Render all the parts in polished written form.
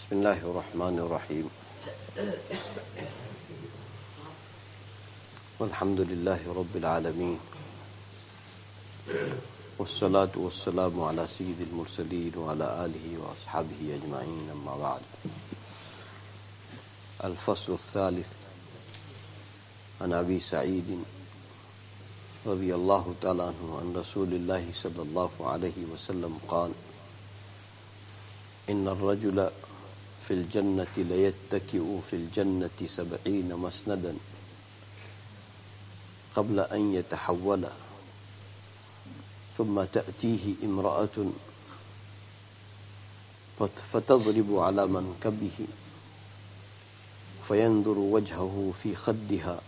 بسم الله الرحمن الرحيم والحمد لله رب العالمين والصلاة والسلام على سيد المرسلين وعلى آله وأصحابه أجمعين أما بعد الفصل الثالث عن أبي سعيد رضي الله تعالى عنه عن رسول الله صلى الله عليه وسلم قال إن الرجل في الجنة ليتكئ في الجنة 70 مسندا قبل أن يتحول ثم تأتيه امرأة فتضرب على منكبه فينظر وجهه في خدها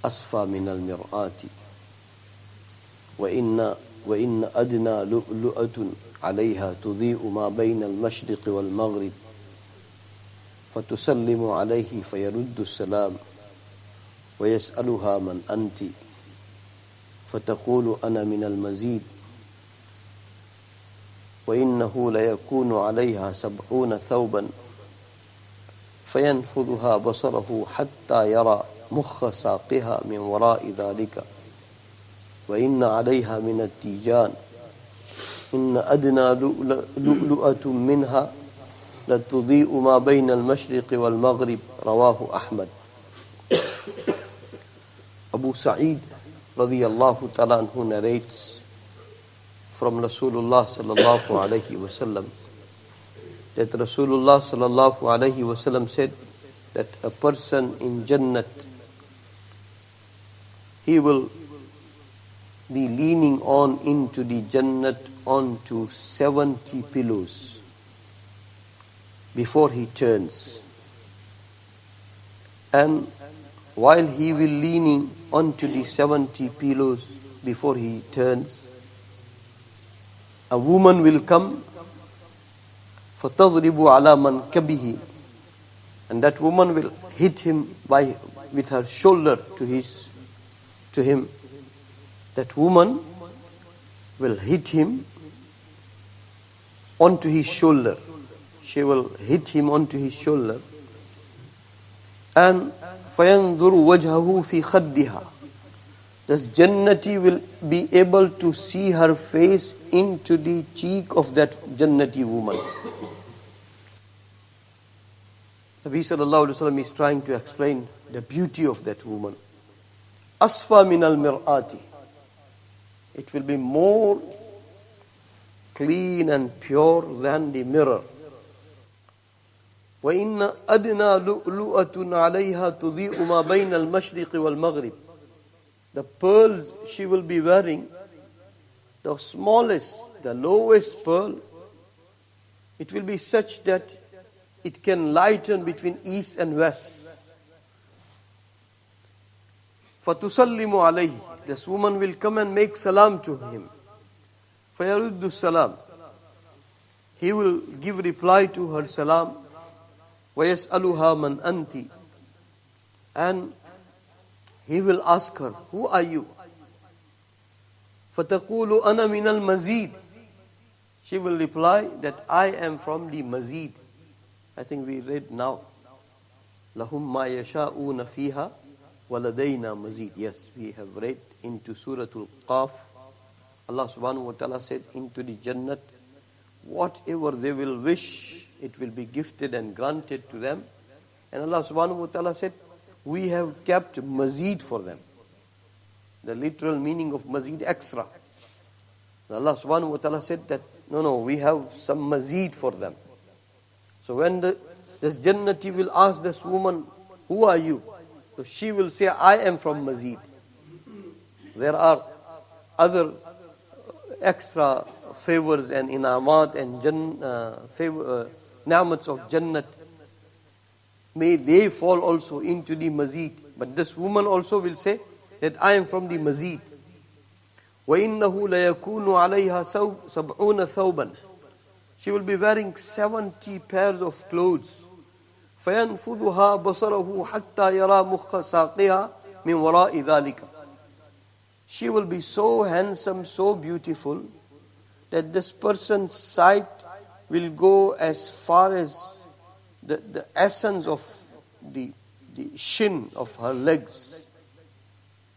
أصفى من المرآة وإن أدنى لؤلؤة عليها تضيء ما بين المشرق والمغرب فتسلم عليه فيرد السلام ويسألها من أنت فتقول أنا من المزيد وإنه ليكون عليها 70 ثوبا فينفذها بصره حتى يرى مخ ساقها من وراء ذلك وإن عليها من التيجان إن أدنى لؤلؤة منها لتضيء ما بين المشرق والمغرب رواه أحمد. Abu Sa'id radiyallahu ta'ala anhu narrates from Rasulullah sallallahu alayhi wasallam that Rasulullah sallallahu alayhi wasallam said that a person in Jannat, he will be leaning on into the Jannat onto 70 pillows before he turns. And while he will leaning onto the 70 pillows before he turns, a woman will come فَتَضْرِبُ عَلَى مَنْكَبِهِ, and that woman will hit him with her shoulder to him. That woman will hit him onto his shoulder. She will hit him onto his shoulder. And فَيَنْظُرُ وَجْهَهُ فِي خَدِّهَا, this Jannati will be able to see her face into the cheek of that Jannati woman. Nabi sallallahu alayhi wa sallam is trying to explain the beauty of that woman. Asfa min al-mir'ati, it will be more clean and pure than the mirror. وَإِنَّ أَدْنَى لُؤْلُؤَةٌ عَلَيْهَا تُضِيءُ مَا بَيْنَ الْمَشْرِقِ وَالْمَغْرِبِ, the pearls she will be wearing, the smallest, the lowest pearl, it will be such that it can lighten between east and west. فَتُسَلِّمُ عَلَيْهِ, this woman will come and make salam to him. فَيَرُدُّ السَّلَامِ, he will give reply to her salam. وَيَسْأَلُهَا مَنْ أَنْتِ, and he will ask her, who are you? فَتَقُولُ أَنَا مِنَ الْمَزِيدِ, she will reply that I am from the Mazid. I think we read now. لَهُمْ مَا يَشَاءُونَ فِيهَا وَلَدَيْنَا مَزِيدِ. Yes, we have read into Surah Al-Qaf. Allah subhanahu wa ta'ala said, into the Jannat, whatever they will wish, it will be gifted and granted to them. And Allah subhanahu wa ta'ala said, we have kept Mazid for them. The literal meaning of Mazid, extra. And Allah subhanahu wa ta'ala said that, no, we have some Mazid for them. So when this Jannati will ask this woman, who are you? So she will say, I am from Mazid. There are other extra favors and inamat and ni'mats of Jannat. May they fall also into the Mazid. But this woman also will say that I am from the Mazid. وَإِنَّهُ لَيَكُونُ عَلَيْهَا 70 ثَوْبًا, she will be wearing 70 pairs of clothes. فَيَنْفُذُهَا بَصَرَهُ حَتَّى يَرَى مُخَّ سَاقِهَا مِنْ وَرَاءِ ذَلِكَ, she will be so handsome, so beautiful, that this person's sight will go as far as the essence of the shin of her legs.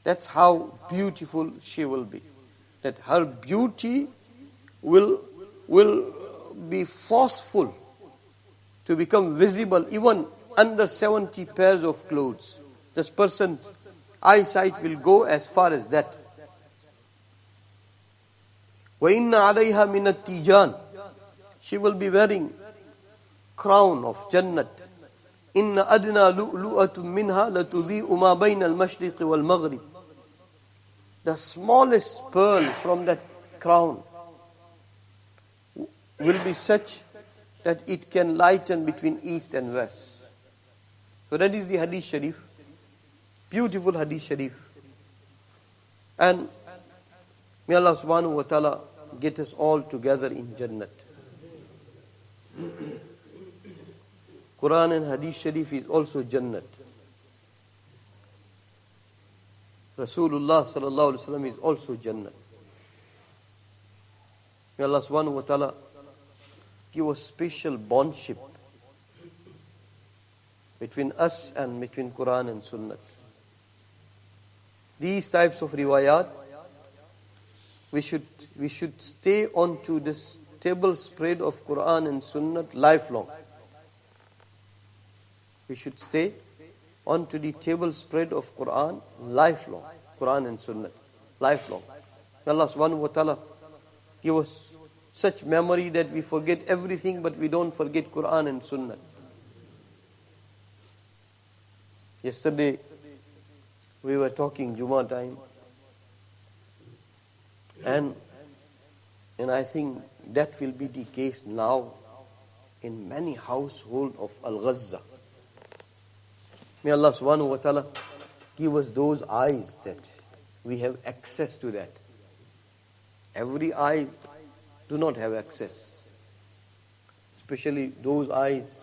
That's how beautiful she will be. That her beauty will be forceful to become visible even under 70 pairs of clothes. This person's eyesight will go as far as that. وَإِنَّ عَلَيْهَا مِنَ التِّيجَانِ, she will be wearing crown of Jannat. إِنَّ أَدْنَى لُؤْلُؤَةٌ مِّنْهَا لَتُضِيءُ مَا بَيْنَ الْمَشْرِقِ وَالْمَغْرِبِ. The smallest pearl from that crown will be such that it can lighten between east and west. So that is the hadith sharif. Beautiful hadith sharif. And may Allah subhanahu wa ta'ala get us all together in Jannat. Quran and hadith sharif is also Jannat. Rasulullah sallallahu alaihi wasallam is also Jannat. May Allah subhanahu wa ta'ala give us special bondship between us and between Quran and Sunnah. These types of riwayat, we should stay onto this table spread of Quran and Sunnah lifelong. We should stay onto the table spread of Quran lifelong. Quran and Sunnah lifelong. May Allah subhanahu wa ta'ala give us such memory that we forget everything but we don't forget Quran and Sunnah. Yesterday we were talking Jummah time, and I think that will be the case now in many households of Al-Ghazza. May Allah subhanahu wa ta'ala give us those eyes that we have access to that. Every eye do not have access. Especially those eyes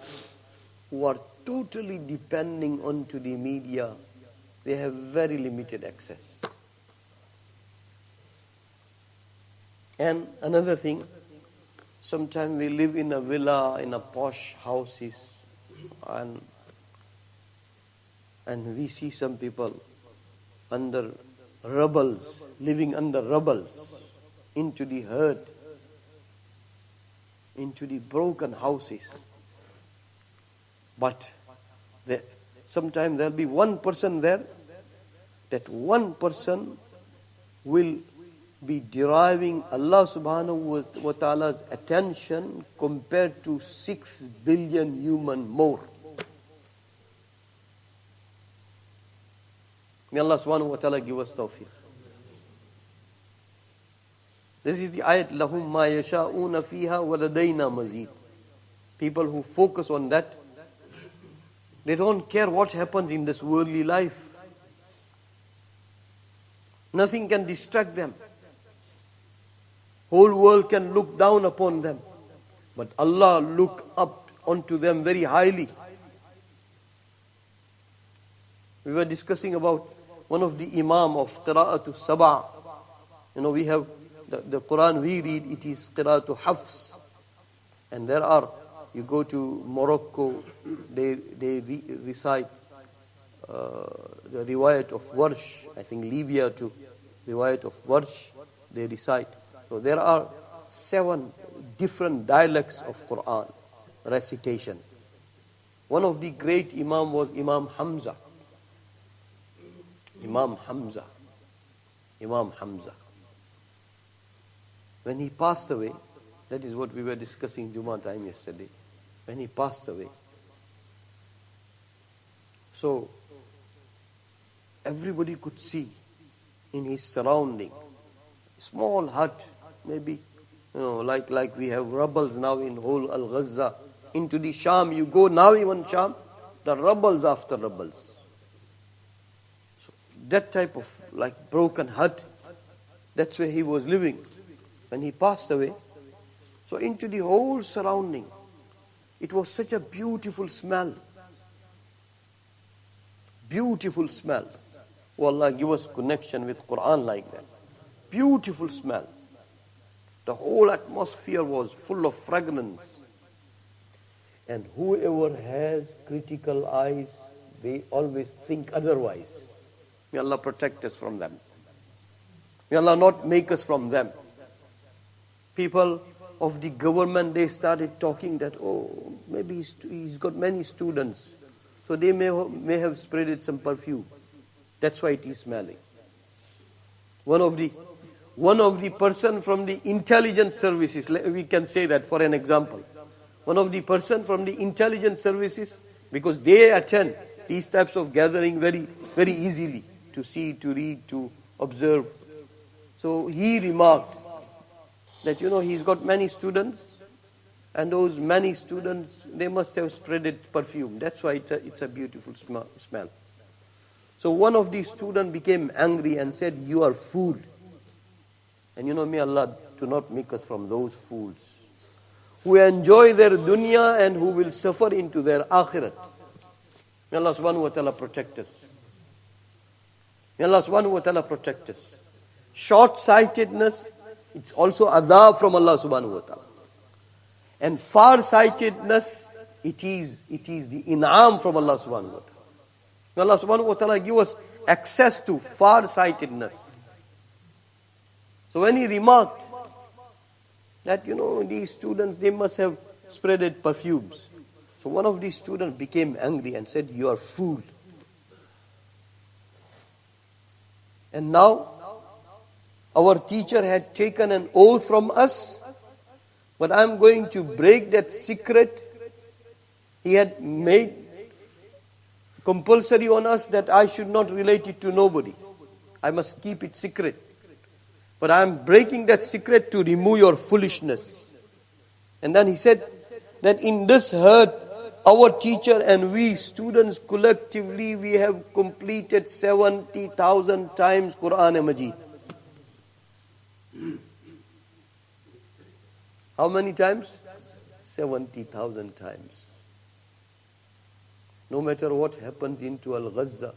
who are totally depending onto the media. They have very limited access. And another thing, sometimes we live in a villa, in a posh houses, and we see some people under rubbles, living under rubbles, into the herd, into the broken houses. But sometimes there'll be one person there, that one person will be deriving Allah subhanahu wa ta'ala's attention compared to 6 billion human more. May Allah subhanahu wa ta'ala give us tawfiq. This is the ayat, لَهُمْ مَا يَشَاءُونَ فِيهَا وَلَدَيْنَا مَزِيدٌ. People who focus on that, they don't care what happens in this worldly life. Nothing can distract them. Whole world can look down upon them, but Allah look up onto them very highly. We were discussing about one of the imam of Qira'atu Sab'a. We have the Quran we read, it is Qira'atu Hafs. And there are, you go to Morocco, they recite the riwayat of Warsh. I think Libya too, riwayat of Warsh, they recite. So there are 7 different dialects of Quran recitation. One of the great imam was Imam Hamza. Imam Hamza. When he passed away, that is what we were discussing Jummah time yesterday. When he passed away, so everybody could see in his surrounding, small hut, maybe, like we have rubbles now in whole Al-Ghazza. Into the Sham, you go now even Sham, the rubbles after rubbles. So that type of like broken hut, that's where he was living when he passed away. So into the whole surrounding, it was such a beautiful smell. Beautiful smell. Oh Allah, give us connection with Quran like that. Beautiful smell. The whole atmosphere was full of fragrance. And whoever has critical eyes, they always think otherwise. May Allah protect us from them. May Allah not make us from them. People of the government, they started talking that, oh, maybe he's got many students. So they may have spread some perfume. That's why it is smelling. One of the person from the intelligence services, we can say that for an example. One of the person from the intelligence services, because they attend these types of gathering very, very easily to see, to read, to observe. So he remarked that, he's got many students, and those many students, they must have spreaded perfume. That's why it's a beautiful smell. So one of these students became angry and said, you are fool. And may Allah do not make us from those fools who enjoy their dunya and who will suffer into their akhirat. May Allah subhanahu wa ta'ala protect us. May Allah subhanahu wa ta'ala protect us. Short-sightedness, it's also adab from Allah subhanahu wa ta'ala. And far-sightedness, it is the in'am from Allah subhanahu wa ta'ala. May Allah subhanahu wa ta'ala give us access to far-sightedness. So when he remarked that, these students, they must have spreaded perfumes. So one of these students became angry and said, you are fool. And now, our teacher had taken an oath from us, but I am going to break that secret. He had made compulsory on us that I should not relate it to nobody. I must keep it secret. But I am breaking that secret to remove your foolishness. And then he said that in this herd, our teacher and we students collectively, we have completed 70,000 times Quran Majid. How many times? 70,000 times. No matter what happens into Al-Ghazza,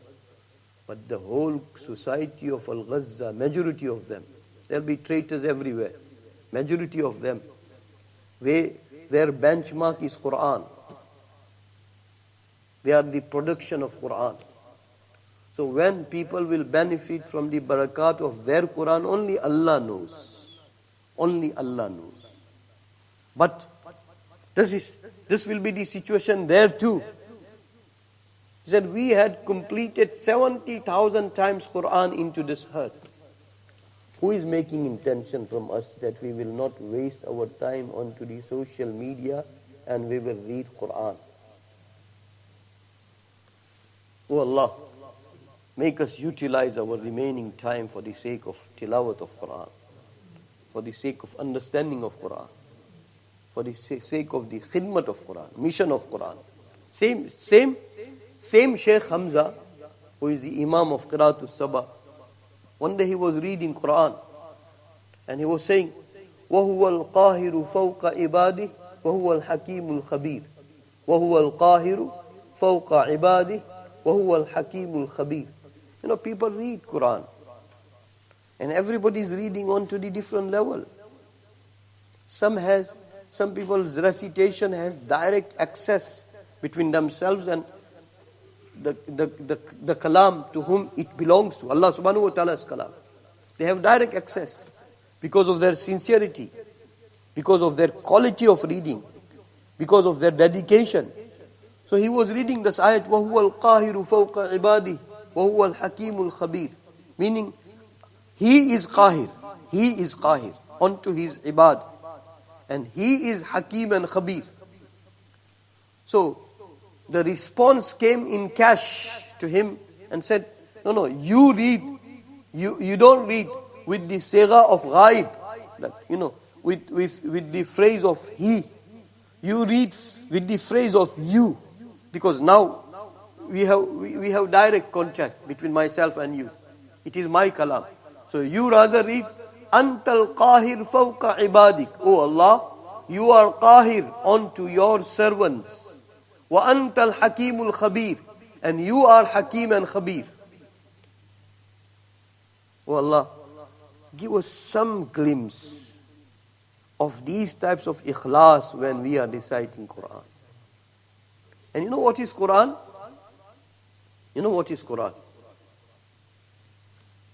but the whole society of Al-Ghazza, majority of them, there'll be traitors everywhere. Majority of them, their benchmark is Quran. They are the production of Quran. So when people will benefit from the barakat of their Quran, only Allah knows. Only Allah knows. But this will be the situation there too. He said, we had completed 70,000 times Quran into this herd. Who is making intention from us that we will not waste our time onto the social media and we will read Quran? Oh Allah, make us utilize our remaining time for the sake of tilawat of Quran, for the sake of understanding of Quran, for the sake of the khidmat of Quran, mission of Quran. Same Sheikh Hamza, who is the Imam of Qira'atul Sabah, one day he was reading Quran and he was saying, وَهُوَ الْقَاهِرُ فَوْقَ عِبَادِهِ وَهُوَ الْحَكِيمُ الْخَبِيرُ وَهُوَ الْقَاهِرُ فَوْقَ عِبَادِهِ وَهُوَ الْحَكِيمُ الْخَبِيرُ. People read Quran and everybody is reading on to the different level. Some people's recitation has direct access between themselves and the kalam to whom it belongs to, Allah subhanahu wa ta'ala's kalam. They have direct access because of their sincerity, because of their quality of reading, because of their dedication. So he was reading this ayat, وَهُوَ الْقَاهِرُ فَوْقَ عِبَادِهِ وَهُوَ الْحَكِيمُ الْخَبِيرُ. Meaning, he is qahir onto his ibad. And he is hakim and khabir. So, the response came in cash to him and said, no, you read. You don't read with the sigha of ghaib, with the phrase of he. You read with the phrase of you. Because now we have direct contact between myself and you. It is my kalam. So you rather read, Antal qahir fawqa ibadik. Oh Allah, you are qahir onto your servants. Wa antal hakimul khabir. And you are hakim and khabir. Oh Allah, give us some glimpse of these types of ikhlas when we are reciting Quran. And you know what is Quran? You know what is Quran?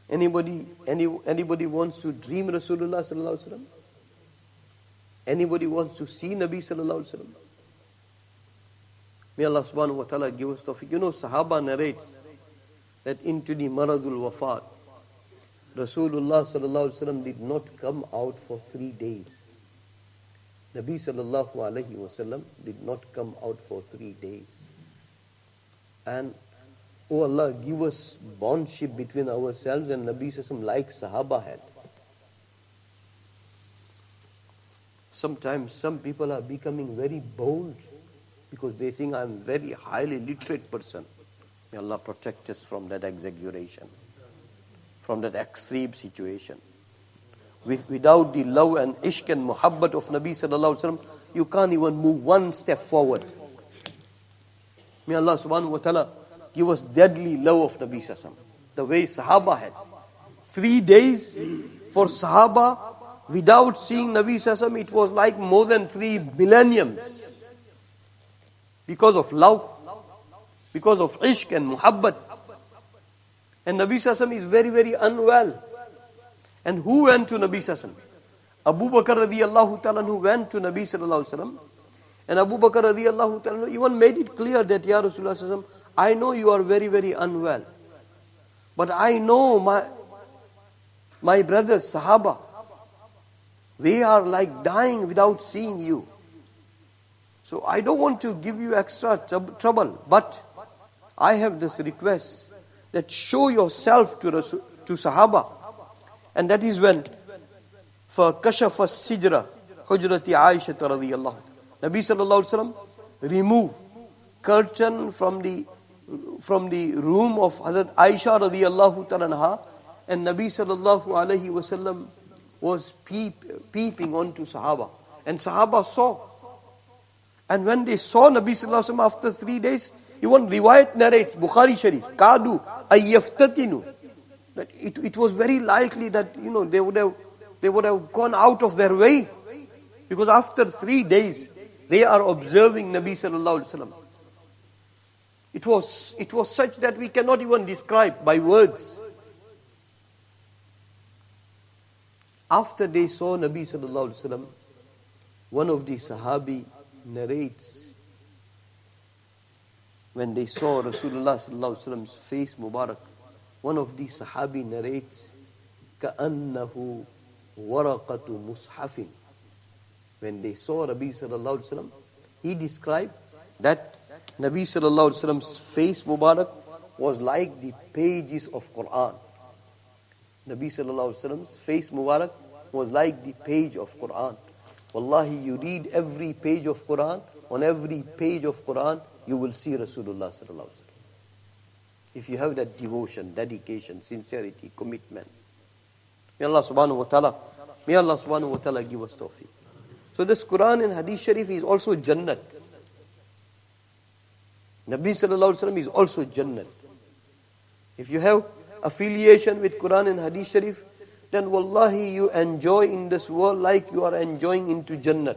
Anybody wants to dream Rasulullah sallallahu alaihi wasallam? Anybody wants to see Nabi sallallahu alaihi wasallam? May Allah subhanahu wa ta'ala give us tawfiq. You know, Sahaba narrates that into the Maradul Wafat, Rasulullah sallallahu alaihi wasallam did not come out for 3 days. Nabi sallallahu alaihi wasallam did not come out for 3 days. And oh Allah, give us bondship between ourselves and Nabi sallallahu alaihi wasallam like Sahaba had. Sometimes some people are becoming very bold because they think I'm a very highly literate person. May Allah protect us from that exaggeration, from that extreme situation. Without the love and ishq and muhabbat of Nabi sallallahu alaihi wasallam, you can't even move one step forward. May Allah subhanahu wa ta'ala give us deadly love of Nabi sallallahu alaihi wasallam, the way Sahaba had. 3 days for Sahaba without seeing Nabi sallallahu alaihi wasallam, it was like more than 3 millenniums. Because of love, because of ishq and muhabbat. And Nabi sallallahu alaihi wasallam is very, very unwell. And who went to Nabi sallallahu alaihi wasallam? Abu Bakr radiyallahu ta'ala who went to Nabi sallallahu alaihi wasallam. And Abu Bakr radiyallahu ta'ala even made it clear that, Ya Rasulullah sallallahu alaihi wasallam, I know you are very, very unwell. But I know my brothers, Sahaba, they are like dying without seeing you. So I don't want to give you extra trouble. But I have this request that show yourself to Sahaba. And that is when for kashafa sijra hujrati Aisha radhiyallahu. Nabi sallallahu alaihi wasallam remove curtain from the room of Hazrat Aisha radhiyallahu ta'ala, and Nabi sallallahu alaihi wasallam was peeping onto Sahaba. And Sahaba saw. And when they saw Nabi sallallahu alaihi wasallam after 3 days, even riwayat narrates, Bukhari Sharif, kadu ayyaftatinu, that it was very likely that, you know, they would have gone out of their way, because after 3 days they are observing Nabi sallallahu alaihi wasallam. It was such that we cannot even describe by words. After they saw Nabi sallallahu alaihi wasallam, one of the Sahabi narrates, when they saw Rasulullah sallallahu alaihi wasallam's face Mubarak, one of the Sahabi narrates, كَأَنَّهُ وَرَقَةُ مُصْحَفٍ. When they saw Nabi sallallahu alaihi wasallam, he described that Nabi sallallahu alaihi wasallam's face Mubarak was like the pages of Quran. Nabi sallallahu alaihi wasallam's face Mubarak was like the page of Quran. Wallahi, you read every page of Quran, on every page of Quran, you will see Rasulullah sallallahu alaihi wasallam. If you have that devotion, dedication, sincerity, commitment. May Allah subhanahu wa ta'ala give us tawfiq. So this Quran and Hadith Sharif is also Jannat. Nabi sallallahu alaihi wasallam is also Jannat. If you have affiliation with Quran and Hadith Sharif, then wallahi you enjoy in this world like you are enjoying into Jannat.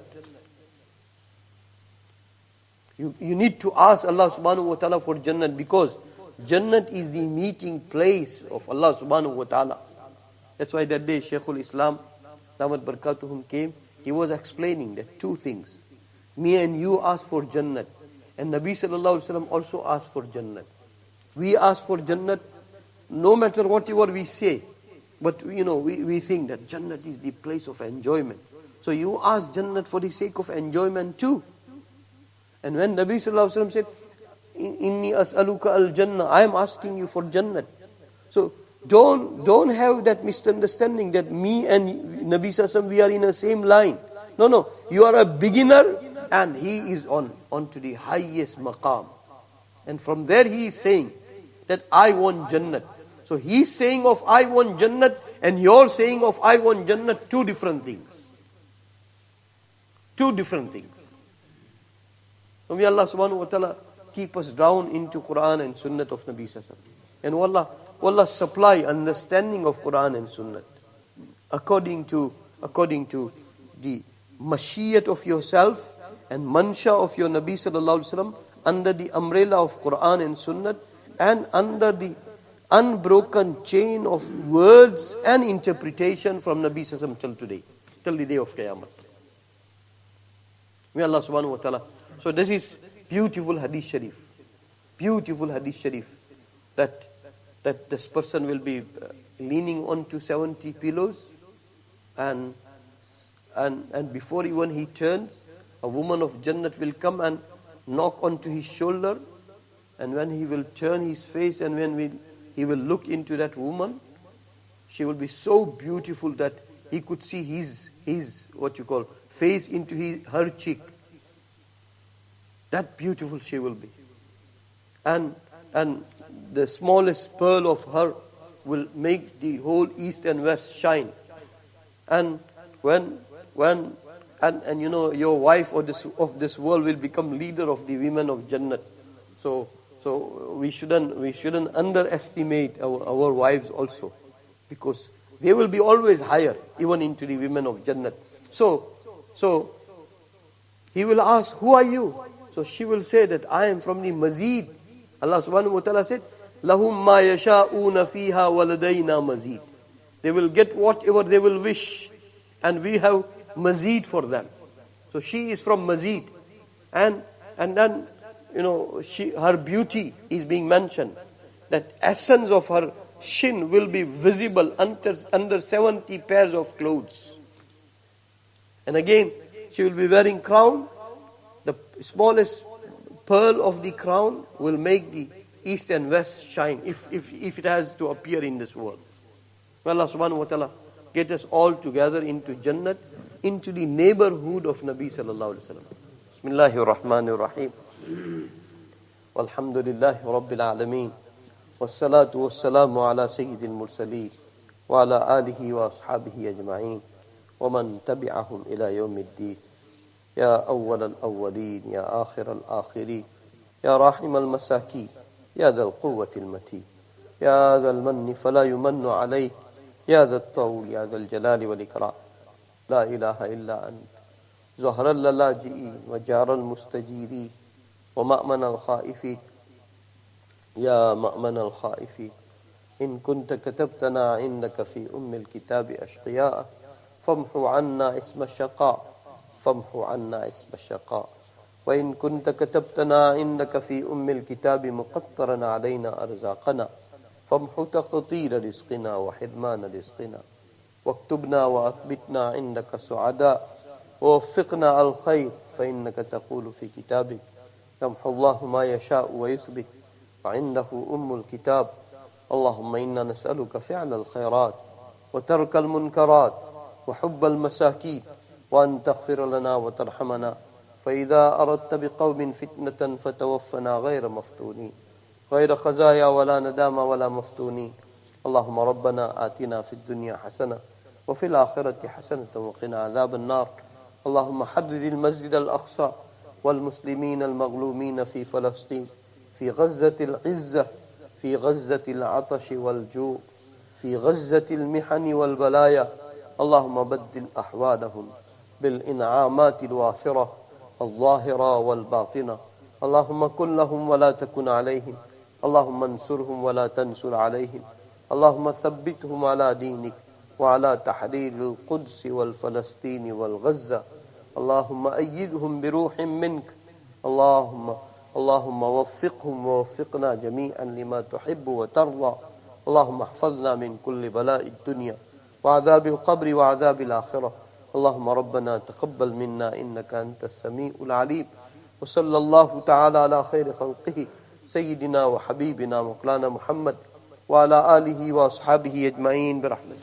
You need to ask Allah subhanahu wa ta'ala for Jannat, because Jannat is the meeting place of Allah subhanahu wa ta'ala. That's why that day Shaykhul Islam Damat Barakatuhum came. He was explaining that 2 things. Me and you ask for Jannat, and Nabi sallallahu alaihi wasallam also asked for Jannat. We ask for Jannat no matter whatever we say. But you know, we think that Jannat is the place of enjoyment. So you ask Jannat for the sake of enjoyment too. And when Nabi sallallahu alaihi wasallam said, Inni as'aluka al-Jannah, I am asking you for Jannat. So don't have that misunderstanding that me and Nabi sallallahu alaihi wasallam, we are in the same line. No, you are a beginner and he is on to the highest maqam. And from there he is saying that I want Jannat. So he's saying of I want Jannat, and you're saying of I want Jannat, 2 different things. 2 different things. So may Allah subhanahu wa ta'ala keep us down into Quran and Sunnat of Nabi sallallahu alaihi wasallam. And wallah supply understanding of Quran and Sunnat according to the mashiyat of yourself and mansha of your Nabi sallallahu alaihi wasallam, under the umbrella of Quran and Sunnah, and under the unbroken chain of words and interpretation from Nabi Sallallahu Alaihi Wasallam till today, till the day of Qiyamah. May Allah subhanahu wa ta'ala. So this is beautiful hadith sharif. Beautiful hadith sharif. That this person will be leaning onto 70 pillows, and before even he turns, a woman of Jannat will come and knock onto his shoulder, and when he will turn his face and when he will look into that woman, she will be so beautiful that he could see his what you call face into her cheek. That beautiful she will be. And the smallest pearl of her will make the whole east and west shine. And when you know, your wife of this world will become leader of the women of Jannat. So we shouldn't underestimate our wives also, because they will be always higher, even into the women of Jannat. So he will ask, who are you? So she will say that I am from the Mazid. Allah subhanahu wa ta'ala said, Lahum ma yasha'una fiha waladayna mazid. They will get whatever they will wish, and we have mazid for them. So she is from Mazid. And then, you know, her beauty is being mentioned. That essence of her shin will be visible under 70 pairs of clothes. And again, she will be wearing crown. The smallest pearl of the crown will make the east and west shine, if it has to appear in this world. May Allah subhanahu wa ta'ala get us all together into Jannat, into the neighborhood of Nabi sallallahu alaihi wasallam. Bismillahir Rahmanir Rahim. Walhamdulillahi Rabbil Alameen. Wassalatu wassalamu ala Sayyidil Mursaleen wa ala alihi wa ashabihi ajma'een wa man tabi'ahum ila yawmiddin. Ya awwal al-awwalin, ya akhir al-akhirin, ya rahim al-masakin, ya dhal quwwati al-mateen, ya dhal manni fala yumannu alayk, ya dhal tawul, ya dhal jalali wal ikram. La ilaha illa ant, zuhra al-laji'in wa jara al-mustajirin wa ma'man al-khaifin, ya ma'man al-khaifin. In kunta katabtana indaka fi al-kitabi ashqiya'a, famhu anna isma shaqa, فامحو عنا اسم الشقاء. وإن كنت كتبتنا عندك في الكتاب مقطرا علينا أرزاقنا، فامحو تقطير رزقنا وحرمان رزقنا، واكتبنا وأثبتنا عندك سعداء، ووفقنا الخير، فإنك تقول في كتابك يمحو الله ما يشاء ويثبت وعنده الكتاب. اللهم إنا نسألك فعل الخيرات وترك المنكرات وحب المساكين، وأن تغفر لنا وترحمنا، فإذا أردت بقوم فتنة فتوفنا غير مفتونين، غير خزايا ولا ندام ولا مفتونين. اللهم ربنا آتنا في الدنيا حسنة وفي الآخرة حسنة وقنا عذاب النار. اللهم حرر المسجد الأقصى والمسلمين المظلومين في فلسطين، في غزة العزة، في غزة العطش والجوع، في غزة المحن والبلايا. اللهم بدل أحوالهم بالإنعامات الوافرة الظاهرة والباطنة. اللهم كن لهم ولا تكن عليهم، اللهم انصرهم ولا تنصر عليهم، اللهم ثبتهم على دينك وعلى تحرير القدس والفلسطين والغزة. اللهم أيدهم بروح منك. اللهم وفقهم ووفقنا جميعا لما تحب وترضى. اللهم احفظنا من كل بلاء الدنيا وعذاب القبر وعذاب الآخرة. اللهم ربنا تقبل منا إنك أنت السميع العليم. وصلى الله تعالى على خير خلقه سيدنا وحبيبنا مولانا محمد وعلى آله وأصحابه أجمعين برحمته.